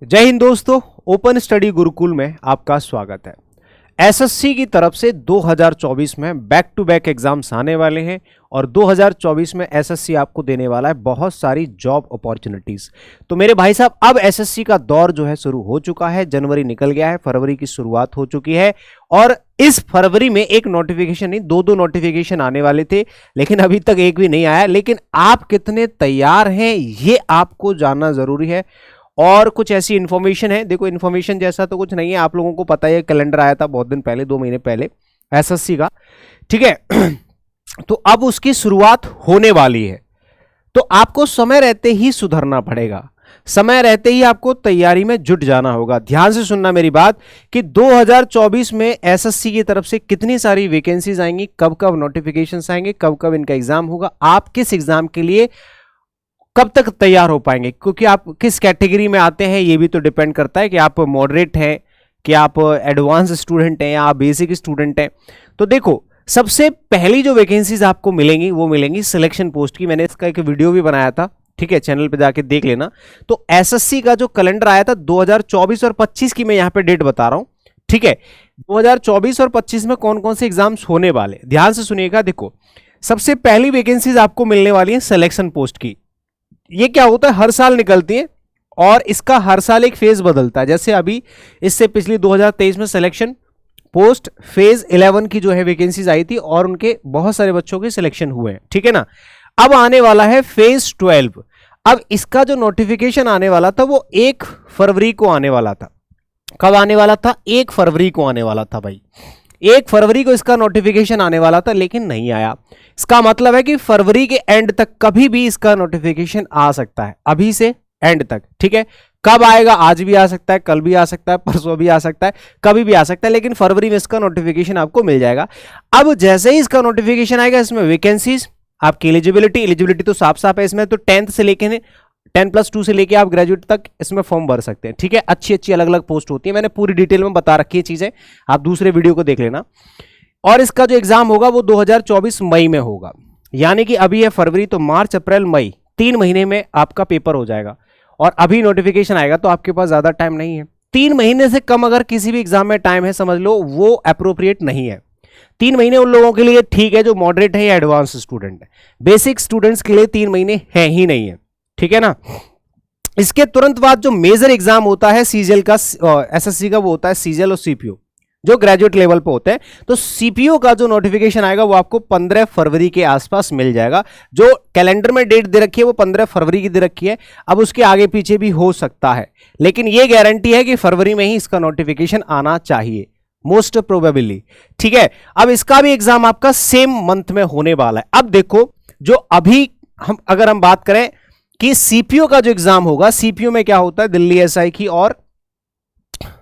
जय हिंद दोस्तों, open study Gurukul में आपका स्वागत है। एसएससी की तरफ से 2024 में बैक टू बैक एग्जाम्स आने वाले हैं और 2024 में एसएससी आपको देने वाला है बहुत सारी जॉब अपॉर्चुनिटीज। तो मेरे भाई साहब, अब एसएससी का दौर जो है शुरू हो चुका है। जनवरी निकल गया है, फरवरी की शुरुआत हो चुकी है और इस फरवरी में एक नोटिफिकेशन नहीं, दो नोटिफिकेशन आने वाले थे, लेकिन अभी तक एक भी नहीं आया। लेकिन आप कितने तैयार हैं ये आपको जानना जरूरी है। और कुछ ऐसी इन्फॉर्मेशन है, देखो इन्फॉर्मेशन जैसा तो कुछ नहीं है, आप लोगों को पता है कैलेंडर आया था बहुत दिन पहले, 2 महीने पहले एसएससी का, ठीक है। तो अब उसकी शुरुआत होने वाली है, तो आपको समय रहते ही सुधरना पड़ेगा, समय रहते ही आपको तैयारी में जुट जाना होगा। ध्यान से सुनना मेरी बात कि 2024 में एसएससी की तरफ से कितनी सारी वैकेंसीज आएंगी, कब कब नोटिफिकेशंस आएंगे, कब कब इनका एग्जाम होगा, आप किस एग्जाम के लिए कब तक तैयार हो पाएंगे, क्योंकि आप किस कैटेगरी में आते हैं ये भी तो डिपेंड करता है कि आप मॉडरेट हैं, कि आप एडवांस स्टूडेंट हैं या आप बेसिक स्टूडेंट हैं। तो देखो, सबसे पहली जो वैकेंसीज आपको मिलेंगी वो मिलेंगी सिलेक्शन पोस्ट की। मैंने इसका एक वीडियो भी बनाया था, ठीक है, चैनल पे जाके देख लेना। तो एसएससी का जो कैलेंडर आया था 2024 और 25 की, मैं यहाँ पे डेट बता रहा हूँ, ठीक है। 2024 और 25 में कौन कौन से एग्जाम्स होने वाले, ध्यान से सुनिएगा। देखो, सबसे पहली वैकेंसीज आपको मिलने वाली है सिलेक्शन पोस्ट की। ये क्या होता है, हर साल निकलती है और इसका हर साल एक फेज बदलता है। जैसे अभी इससे पिछली 2023 में सिलेक्शन पोस्ट फेज 11 की जो है वैकेंसीज आई थी और उनके बहुत सारे बच्चों के सिलेक्शन हुए हैं, ठीक है ना। अब आने वाला है फेज 12। अब इसका जो नोटिफिकेशन आने वाला था वो 1 फरवरी को आने वाला था। कब आने वाला था? 1 फरवरी को आने वाला था भाई, 1 फरवरी को इसका नोटिफिकेशन आने वाला था, लेकिन नहीं आया। इसका मतलब है कि फरवरी के एंड तक कभी भी इसका नोटिफिकेशन आ सकता है, अभी से एंड तक, ठीक है। कब आएगा? आज भी आ सकता है, कल भी आ सकता है, परसों भी आ सकता है, कभी भी आ सकता है, लेकिन फरवरी में इसका नोटिफिकेशन आपको मिल जाएगा। अब जैसे ही इसका नोटिफिकेशन आएगा, इसमें वैकेंसीज, आपकी एलिजिबिलिटी तो साफ साफ है इसमें, तो 10th से लेके 10+2 से लेके आप ग्रेजुएट तक इसमें फॉर्म भर सकते हैं, ठीक है। अच्छी अलग अलग पोस्ट होती है, मैंने पूरी डिटेल में बता रखी है चीजें, आप दूसरे वीडियो को देख लेना। और इसका जो एग्जाम होगा वो 2024 मई में होगा, यानी कि अभी है फरवरी, तो मार्च अप्रैल मई 3 महीने में आपका पेपर हो जाएगा। और अभी नोटिफिकेशन आएगा तो आपके पास ज्यादा टाइम नहीं है। 3 महीने से कम अगर किसी भी एग्जाम में टाइम है, समझ लो वो अप्रोप्रिएट नहीं है। 3 महीने उन लोगों के लिए ठीक है जो मॉडरेट है या एडवांस स्टूडेंट है, बेसिक स्टूडेंट्स के लिए 3 महीने है ही नहीं है, ठीक है ना। इसके तुरंत बाद जो मेजर एग्जाम होता है सीजीएल का, एसएससी का, वो होता है सीजीएल और सीपीओ, जो ग्रेजुएट लेवल पे होते हैं। तो सीपीओ का जो नोटिफिकेशन आएगा वो आपको 15 फरवरी के आसपास मिल जाएगा। जो कैलेंडर में डेट दे रखी है वो 15 फरवरी की दे रखी है। अब उसके आगे पीछे भी हो सकता है, लेकिन ये गारंटी है कि फरवरी में ही इसका नोटिफिकेशन आना चाहिए, मोस्ट प्रोबेबली, ठीक है। अब इसका भी एग्जाम आपका सेम मंथ में होने वाला है। अब देखो, जो अभी अगर हम बात करें कि सीपीओ का जो एग्जाम होगा, सीपीओ में क्या होता है, दिल्ली एसआई की और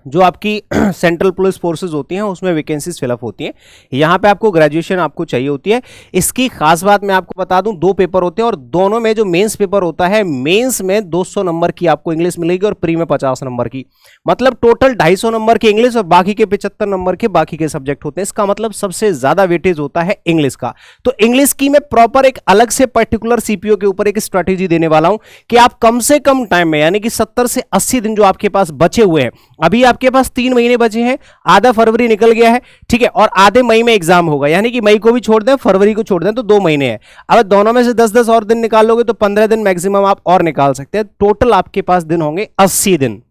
जो आपकी सेंट्रल पुलिस फोर्सेस होती हैं उसमें वैकेंसीज फिलअप होती हैं। यहां पे आपको ग्रेजुएशन आपको चाहिए होती है। इसकी खास बात मैं आपको बता दूं, 2 पेपर होते हैं और दोनों में जो मेंस पेपर होता है, मेंस में 200 नंबर की आपको इंग्लिश मिलेगी और प्री में 50 नंबर की, मतलब टोटल 250 नंबर की इंग्लिश और बाकी के 75 नंबर के बाकी के सब्जेक्ट होते हैं। इसका मतलब सबसे ज्यादा वेटेज होता है इंग्लिश का। तो इंग्लिश की मैं प्रॉपर एक अलग से पर्टिकुलर सीपीओ के ऊपर एक स्ट्रेटेजी देने वाला हूं कि आप कम से कम टाइम में, यानी कि 70 से 80 दिन जो आपके पास बचे हुए हैं, अभी आपके पास 3 महीने बचे हैं, आधा फरवरी निकल गया है, ठीक है, और आधे मई में एग्जाम होगा, यानी कि मई को भी छोड़ दें, फरवरी को छोड़ दें, तो 2 महीने हैं। अब दोनों में से 10-10 और दिन निकाल लोगे तो 15 दिन मैक्सिमम आप और निकाल सकते हैं। टोटल आपके पास दिन होंगे 80 दिन।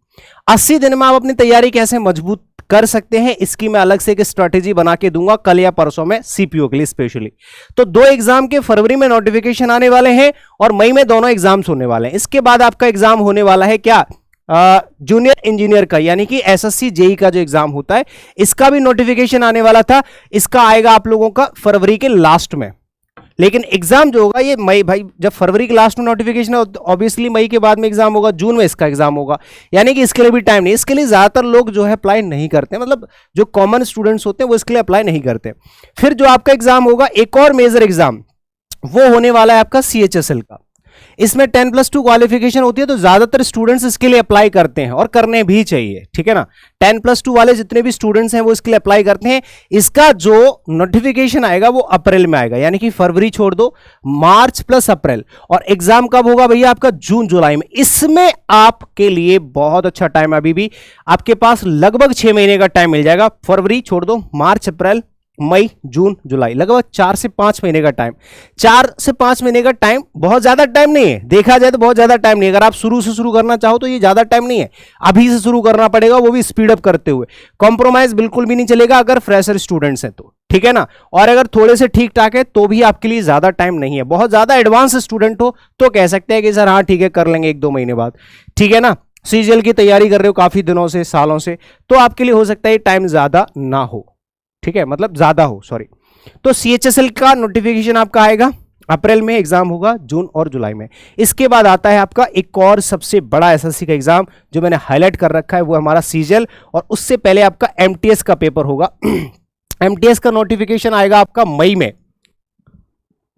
80 दिन में आप अपनी तैयारी कैसे मजबूत कर सकते हैं, इसकी मैं अलग से एक स्ट्रेटेजी बना के दूंगा कल या परसों में सीपीओ के लिए स्पेशली। तो 2 एग्जाम के फरवरी में नोटिफिकेशन आने वाले हैं और मई में दोनों एग्जाम्स होने वाले हैं। इसके बाद आपका एग्जाम होने वाला है क्या, जूनियर इंजीनियर का, यानी कि एसएससी जेई का जो एग्जाम होता है, इसका भी नोटिफिकेशन आने वाला था। इसका आएगा आप लोगों का फरवरी के लास्ट में, लेकिन एग्जाम जो होगा ये मई, भाई जब फरवरी के लास्ट में नोटिफिकेशन है ऑब्वियसली मई के बाद में एग्जाम होगा, जून में इसका एग्जाम होगा, यानी कि इसके लिए भी टाइम नहीं। इसके लिए ज्यादातर लोग जो है अप्लाई नहीं करते, मतलब जो कॉमन स्टूडेंट्स होते हैं वो इसके लिए अप्लाई नहीं करते। फिर जो आपका एग्जाम होगा, एक और मेजर एग्जाम, वो होने वाला है आपका सीएचएसएल का। इसमें 10+2 क्वालिफिकेशन होती है, तो ज्यादातर स्टूडेंट्स इसके लिए अप्लाई करते हैं और करने भी चाहिए, ठीक है ना। 10+2 वाले जितने भी स्टूडेंट्स हैं वो इसके लिए अप्लाई करते हैं। इसका जो नोटिफिकेशन आएगा वो अप्रैल में आएगा, यानी कि फरवरी छोड़ दो, मार्च प्लस अप्रैल। और एग्जाम कब होगा भैया? आपका जून जुलाई में। इसमें आपके लिए बहुत अच्छा टाइम, अभी भी आपके पास लगभग 6 महीने का टाइम मिल जाएगा। फरवरी छोड़ दो, मार्च अप्रैल मई जून जुलाई, लगभग 4 से 5 महीने का टाइम। 4 से 5 महीने का टाइम बहुत ज्यादा टाइम नहीं है, देखा जाए तो बहुत ज्यादा टाइम नहीं है। अगर आप शुरू से शुरू करना चाहो तो ये ज्यादा टाइम नहीं है, अभी से शुरू करना पड़ेगा, वो भी स्पीड अप करते हुए। कॉम्प्रोमाइज बिल्कुल भी नहीं चलेगा अगर फ्रेशर स्टूडेंट्स हैं तो, ठीक है ना। और अगर थोड़े से ठीक ठाक है तो भी आपके लिए ज्यादा टाइम नहीं है। बहुत ज्यादा एडवांस स्टूडेंट हो तो कह सकते हैं कि सर हाँ ठीक है, कर लेंगे 1-2 महीने बाद, ठीक है ना। सीजीएल की तैयारी कर रहे हो काफी दिनों से, सालों से, तो आपके लिए हो सकता है टाइम ज्यादा ना हो, ठीक है, मतलब ज्यादा हो, सॉरी। तो सीएचएसएल का नोटिफिकेशन आपका आएगा अप्रैल में, एग्जाम होगा जून और जुलाई में। इसके बाद आता है आपका एक और सबसे बड़ा एसएससी का एग्जाम जो मैंने हाईलाइट कर रखा है, वो हमारा सीजीएल। और उससे पहले आपका एमटीएस का पेपर होगा। एमटीएस का नोटिफिकेशन आएगा आपका मई में,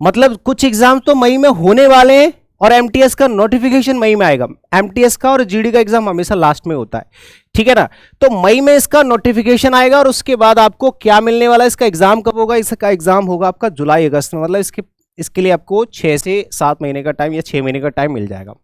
मतलब कुछ एग्जाम तो मई में होने वाले हैं और एमटीएस का नोटिफिकेशन मई में आएगा। एमटीएस का और जीडी का एग्जाम हमेशा लास्ट में होता है, ठीक है ना। तो मई में इसका नोटिफिकेशन आएगा और उसके बाद आपको क्या मिलने वाला है, इसका एग्जाम कब होगा? इसका एग्जाम होगा आपका जुलाई अगस्त में, मतलब इसके लिए आपको 6 से 7 महीने का टाइम या 6 महीने का टाइम मिल जाएगा,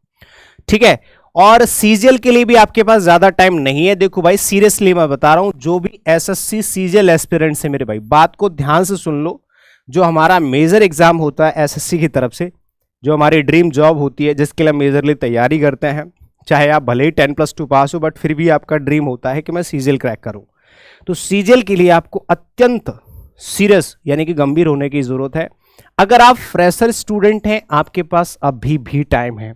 ठीक है। और सीजीएल के लिए भी आपके पास ज्यादा टाइम नहीं है। देखो भाई सीरियसली मैं बता रहा हूं, जो भी एसएससी सीजीएल एस्पिरेंट्स है मेरे भाई, बात को ध्यान से सुन लो। जो हमारा मेजर एग्जाम होता है एसएससी की तरफ से, जो हमारी ड्रीम जॉब होती है जिसके लिए मेजरली तैयारी करते हैं, चाहे आप भले ही 10+2 पास हो, बट फिर भी आपका ड्रीम होता है कि मैं सीजीएल क्रैक करूं। तो सीजीएल के लिए आपको अत्यंत सीरियस यानी कि गंभीर होने की जरूरत है। अगर आप फ्रेशर स्टूडेंट हैं, आपके पास अभी भी टाइम है,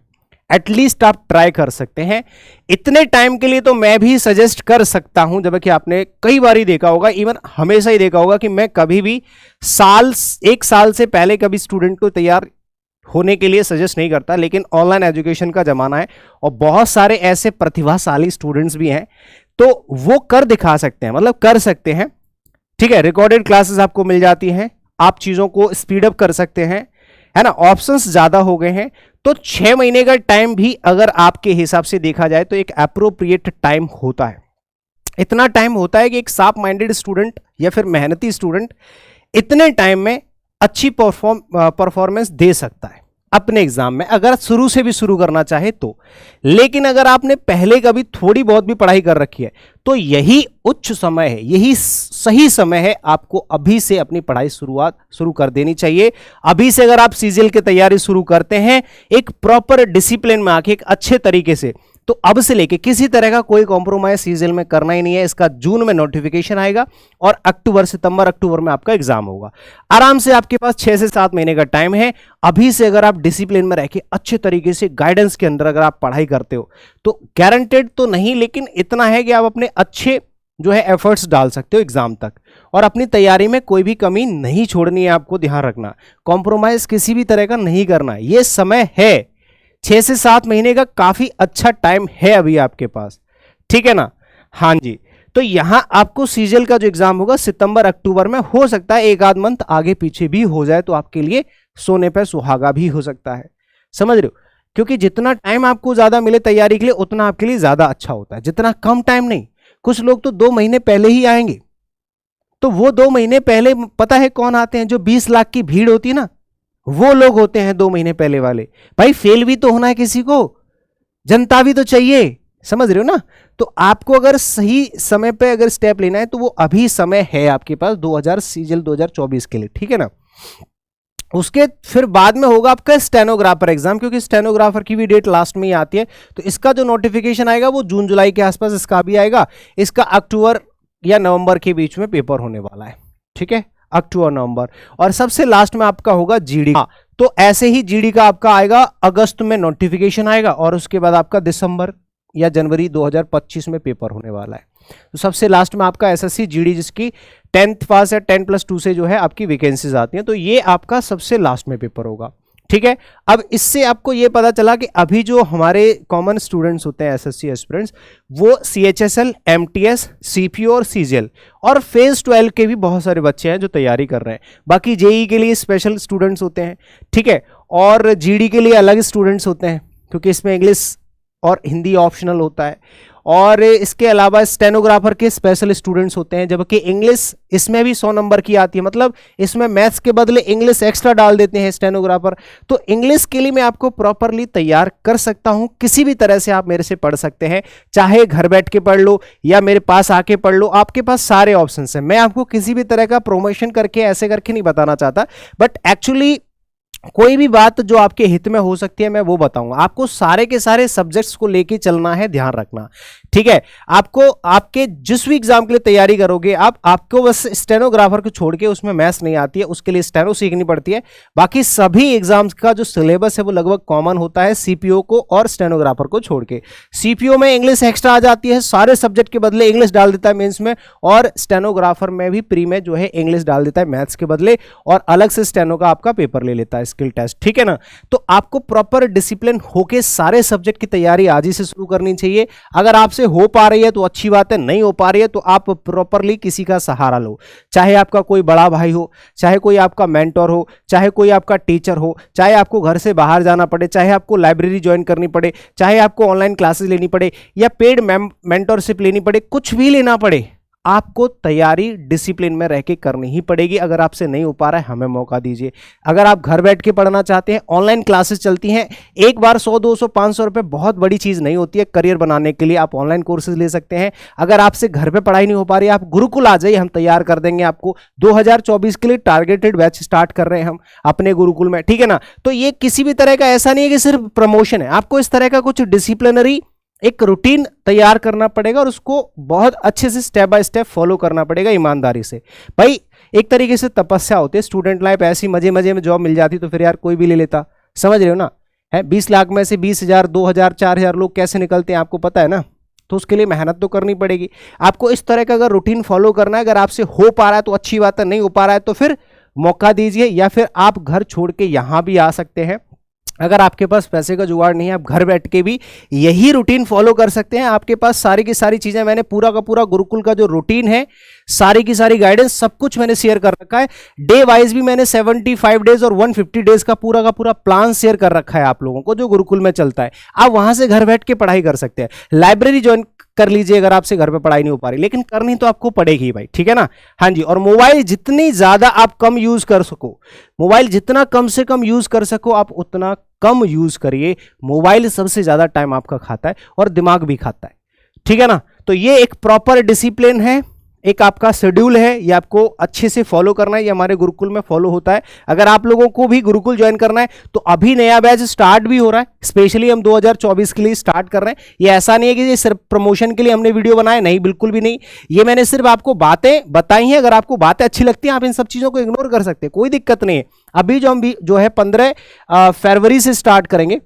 एटलीस्ट आप ट्राई कर सकते हैं। इतने टाइम के लिए तो मैं भी सजेस्ट कर सकता हूं, जबकि आपने कई बार ही देखा होगा, इवन हमेशा ही देखा होगा कि मैं कभी भी 1 साल से पहले कभी स्टूडेंट को तैयार होने के लिए सजेस्ट नहीं करता। लेकिन ऑनलाइन एजुकेशन का जमाना है और बहुत सारे ऐसे प्रतिभाशाली स्टूडेंट्स भी हैं, तो वो कर दिखा सकते हैं, मतलब कर सकते हैं, ठीक है। रिकॉर्डेड क्लासेस आपको मिल जाती हैं, आप चीजों को स्पीड अप कर सकते हैं, है ना। ऑप्शंस ज्यादा हो गए हैं, तो 6 महीने का टाइम भी अगर आपके हिसाब से देखा जाए तो एक अप्रोप्रिएट टाइम होता है। इतना टाइम होता है कि एक शार्प माइंडेड स्टूडेंट या फिर मेहनती स्टूडेंट इतने टाइम में अच्छी परफॉर्मेंस दे सकता है अपने एग्जाम में, अगर शुरू से भी शुरू करना चाहे तो। लेकिन अगर आपने पहले कभी थोड़ी बहुत भी पढ़ाई कर रखी है तो यही उच्च समय है, यही सही समय है, आपको अभी से अपनी पढ़ाई शुरू कर देनी चाहिए। अभी से अगर आप सीजीएल की तैयारी शुरू करते हैं एक प्रॉपर डिसिप्लिन में आके, एक अच्छे तरीके से, तो अब से लेके किसी तरह का कोई कॉम्प्रोमाइज सीजीएल में करना ही नहीं है। इसका जून में नोटिफिकेशन आएगा और सितंबर अक्टूबर में आपका एग्जाम होगा। आराम से आपके पास 6 से 7 महीने का टाइम है। अभी से अगर आप डिसिप्लिन में रह के अच्छे तरीके से गाइडेंस के अंदर अगर आप पढ़ाई करते हो तो गारंटेड तो नहीं, लेकिन इतना है कि आप अपने अच्छे जो है एफर्ट्स डाल सकते हो एग्जाम तक, और अपनी तैयारी में कोई भी कमी नहीं छोड़नी है। आपको ध्यान रखना, कॉम्प्रोमाइज किसी भी तरह का नहीं करना है। ये समय है 6 से 7 महीने का, काफी अच्छा टाइम है अभी आपके पास, ठीक है ना। हाँ जी, तो यहां आपको सीजीएल का जो एग्जाम होगा सितंबर अक्टूबर में, हो सकता है 1 आध मंथ आगे पीछे भी हो जाए, तो आपके लिए सोने पे सुहागा भी हो सकता है, समझ रहे हो। क्योंकि जितना टाइम आपको ज्यादा मिले तैयारी के लिए उतना आपके लिए ज्यादा अच्छा होता है, जितना कम टाइम नहीं। कुछ लोग तो 2 महीने पहले ही आएंगे, तो वो 2 महीने पहले पता है कौन आते हैं? जो 20 लाख की भीड़ होती है ना, वो लोग होते हैं 2 महीने पहले वाले। भाई फेल भी तो होना है किसी को, जनता भी तो चाहिए, समझ रहे हो ना। तो आपको अगर सही समय पे अगर स्टेप लेना है तो वो अभी समय है आपके पास सीजीएल 2024 के लिए, ठीक है ना। उसके फिर बाद में होगा आपका स्टेनोग्राफर एग्जाम, क्योंकि स्टेनोग्राफर की भी डेट लास्ट में ही आती है। तो इसका जो नोटिफिकेशन आएगा वो जून जुलाई के आसपास इसका भी आएगा। इसका अक्टूबर या नवंबर के बीच में पेपर होने वाला है, ठीक है, अक्टूबर नवंबर। और सबसे लास्ट में आपका होगा जीडी। तो ऐसे ही जीडी का आपका आएगा अगस्त में नोटिफिकेशन आएगा, और उसके बाद आपका दिसंबर या जनवरी 2025 में पेपर होने वाला है। तो सबसे लास्ट में आपका एसएससी जीडी, जिसकी 10th पास या 10+2 से जो है आपकी वैकेंसीज आती हैं, तो ये आपका सबसे लास्ट में पेपर होगा। ठीक है। अब इससे आपको ये पता चला कि अभी जो हमारे कॉमन स्टूडेंट्स होते हैं एसएससी एस्पिरेंट्स, वो सीएचएसएल, एमटीएस, सीपीओ और सीजीएल और फेज 12 के भी बहुत सारे बच्चे हैं जो तैयारी कर रहे हैं। बाकी जेई के लिए स्पेशल स्टूडेंट्स होते हैं, ठीक है, और जीडी के लिए अलग स्टूडेंट्स होते हैं क्योंकि इसमें इंग्लिश और हिंदी ऑप्शनल होता है। और इसके अलावा स्टेनोग्राफर के स्पेशल स्टूडेंट्स होते हैं, जबकि इंग्लिश इसमें भी 100 नंबर की आती है, मतलब इसमें मैथ्स के बदले इंग्लिश एक्स्ट्रा डाल देते हैं स्टेनोग्राफर। तो इंग्लिश के लिए मैं आपको प्रॉपरली तैयार कर सकता हूं, किसी भी तरह से आप मेरे से पढ़ सकते हैं, चाहे घर बैठ के पढ़ लो या मेरे पास आके पढ़ लो, आपके पास सारे ऑप्शन हैं। मैं आपको किसी भी तरह का प्रमोशन करके ऐसे करके नहीं बताना चाहता, बट एक्चुअली कोई भी बात जो आपके हित में हो सकती है मैं वो बताऊंगा। आपको सारे के सारे सब्जेक्ट्स को लेके चलना है, ध्यान रखना, ठीक है। आपको आपके जिस भी एग्जाम के लिए तैयारी करोगे आपको बस स्टेनोग्राफर को छोड़ के, उसमें मैथ्स नहीं आती है, उसके लिए स्टेनो सीखनी पड़ती है। बाकी सभी एग्जाम्स का जो सिलेबस है वो लगभग कॉमन होता है सीपीओ को और स्टेनोग्राफर को छोड़ के। सीपीओ में इंग्लिश एक्स्ट्रा आ जाती है, सारे सब्जेक्ट के बदले इंग्लिश डाल देता है मेंस में, और स्टेनोग्राफर में भी प्री में जो है इंग्लिश डाल देता है मैथ्स के बदले, और अलग से स्टेनो का आपका पेपर ले लेता है, स्किल टेस्ट, ठीक है ना। तो आपको प्रॉपर डिसिप्लिन होके सारे सब्जेक्ट की तैयारी आज ही से शुरू करनी चाहिए। अगर आपसे हो पा रही है तो अच्छी बात है, नहीं हो पा रही है तो आप प्रॉपरली किसी का सहारा लो, चाहे आपका कोई बड़ा भाई हो, चाहे कोई आपका मेंटर हो, चाहे कोई आपका टीचर हो, चाहे आपको घर से बाहर जाना पड़े, चाहे आपको लाइब्रेरी ज्वाइन करनी पड़े, चाहे आपको ऑनलाइन क्लासेस लेनी पड़े या पेड मेंटरशिप लेनी पड़े, कुछ भी लेना पड़े, आपको तैयारी डिसिप्लिन में रह के करनी ही पड़ेगी। अगर आपसे नहीं हो पा रहा है, हमें मौका दीजिए। अगर आप घर बैठ के पढ़ना चाहते हैं, ऑनलाइन क्लासेस चलती हैं, एक बार 100, 200, 500 रुपए बहुत बड़ी चीज़ नहीं होती है करियर बनाने के लिए। आप ऑनलाइन कोर्सेज ले सकते हैं। अगर आपसे घर पे पढ़ाई नहीं हो पा रही है, आप गुरुकुल आ जाइए, हम तैयार कर देंगे आपको। 2024 के लिए टारगेटेड बैच स्टार्ट कर रहे हैं हम अपने गुरुकुल में, ठीक है ना। तो ये किसी भी तरह का ऐसा नहीं है कि सिर्फ प्रमोशन है, आपको इस तरह का कुछ डिसिप्लिनरी एक रूटीन तैयार करना पड़ेगा और उसको बहुत अच्छे से स्टेप बाय स्टेप फॉलो करना पड़ेगा ईमानदारी से। भाई एक तरीके से तपस्या होती है। स्टूडेंट लाइफ ऐसी मजे मजे में जॉब मिल जाती तो फिर यार कोई भी ले लेता, समझ रहे हो ना। है 20 लाख में से 20,000, 2,000, 4,000 लोग कैसे निकलते हैं आपको पता है ना। तो उसके लिए मेहनत तो करनी पड़ेगी आपको। इस तरह का अगर रूटीन फॉलो करना है, अगर आपसे हो पा रहा है तो अच्छी बात है, नहीं हो पा रहा है तो फिर मौका दीजिए, या फिर आप घर छोड़ के यहाँ भी आ सकते हैं। अगर आपके पास पैसे का जुगाड़ नहीं है, आप घर बैठ के भी यही रूटीन फॉलो कर सकते हैं। आपके पास सारी की सारी चीजें, मैंने पूरा का पूरा गुरुकुल का जो रूटीन है, सारी की सारी गाइडेंस, सब कुछ मैंने शेयर कर रखा है। डे वाइज भी मैंने 75 डेज और 150 डेज का पूरा प्लान शेयर कर रखा है आप लोगों को, जो गुरुकुल में चलता है। आप वहां से घर बैठ के पढ़ाई कर सकते हैं। लाइब्रेरी ज्वाइन कर लीजिए अगर आपसे घर पे पढ़ाई नहीं हो पा रही, लेकिन करनी तो आपको पड़ेगी भाई, ठीक है ना। हाँ जी। और मोबाइल जितनी ज्यादा आप कम यूज कर सको, मोबाइल जितना कम से कम यूज कर सको आप उतना कम यूज करिए। मोबाइल सबसे ज्यादा टाइम आपका खाता है और दिमाग भी खाता है, ठीक है ना। तो ये एक प्रॉपर डिसिप्लिन है, एक आपका शेड्यूल है, ये आपको अच्छे से फॉलो करना है। ये हमारे गुरुकुल में फॉलो होता है। अगर आप लोगों को भी गुरुकुल ज्वाइन करना है तो अभी नया बैच स्टार्ट भी हो रहा है, स्पेशली हम 2024 के लिए स्टार्ट कर रहे हैं। ये ऐसा नहीं है कि ये सिर्फ प्रमोशन के लिए हमने वीडियो बनाए, नहीं, बिल्कुल भी नहीं। ये मैंने सिर्फ आपको बातें बताई हैं। अगर आपको बातें अच्छी लगती हैं, आप इन सब चीजों को इग्नोर कर सकते हैं, कोई दिक्कत नहीं है। अभी जो है 15 फरवरी से स्टार्ट करेंगे,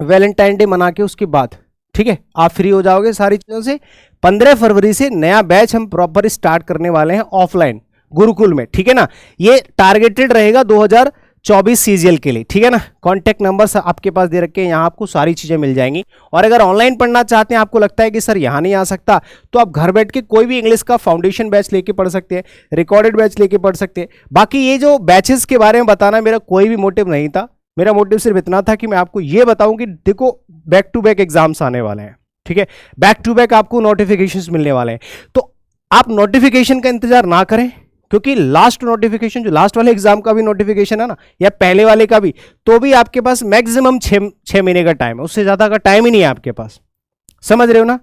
वैलेंटाइन डे मना के उसके बाद, ठीक है। आप फ्री हो जाओगे सारी चीजों से। 15 फरवरी से नया बैच हम प्रॉपर स्टार्ट करने वाले हैं ऑफलाइन गुरुकुल में, ठीक है ना। ये टारगेटेड रहेगा 2024 सीजीएल के लिए, ठीक है ना। कॉन्टैक्ट नंबर आपके पास दे रखे हैं, यहाँ आपको सारी चीजें मिल जाएंगी। और अगर ऑनलाइन पढ़ना चाहते हैं, आपको लगता है कि सर यहाँ नहीं आ सकता, तो आप घर बैठ के कोई भी इंग्लिश का फाउंडेशन बैच लेके पढ़ सकते हैं, रिकॉर्डेड बैच लेके पढ़ सकते हैं। बाकी ये जो बैचेस के बारे में बताना मेरा कोई भी मोटिव नहीं था। मेरा मोटिव सिर्फ इतना था कि मैं आपको ये बताऊं कि देखो बैक टू बैक एग्जाम्स आने वाले हैं, ठीक है। बैक टू बैक आपको नोटिफिकेशंस मिलने वाले हैं, तो आप नोटिफिकेशन का इंतजार ना करें, क्योंकि लास्ट नोटिफिकेशन, जो लास्ट वाले एग्जाम का भी नोटिफिकेशन है ना, या पहले वाले का भी, तो भी आपके पास मैक्सिमम 6 महीने का टाइम है, उससे ज्यादा का टाइम ही नहीं है आपके पास, समझ रहे हो ना।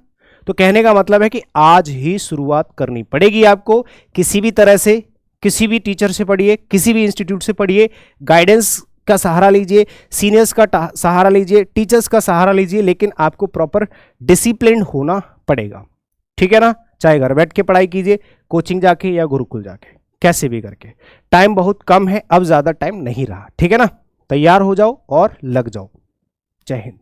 तो कहने का मतलब है कि आज ही शुरुआत करनी पड़ेगी आपको। किसी भी तरह से, किसी भी टीचर से पढ़िए, किसी भी इंस्टीट्यूट से पढ़िए, गाइडेंस का सहारा लीजिए, सीनियर्स का सहारा लीजिए, टीचर्स का सहारा लीजिए, लेकिन आपको प्रॉपर डिसिप्लिन होना पड़ेगा, ठीक है ना। चाहे घर बैठ के पढ़ाई कीजिए, कोचिंग जाके या गुरुकुल जाके, कैसे भी करके। टाइम बहुत कम है, अब ज्यादा टाइम नहीं रहा, ठीक है ना। तैयार हो जाओ और लग जाओ। जय हिंद।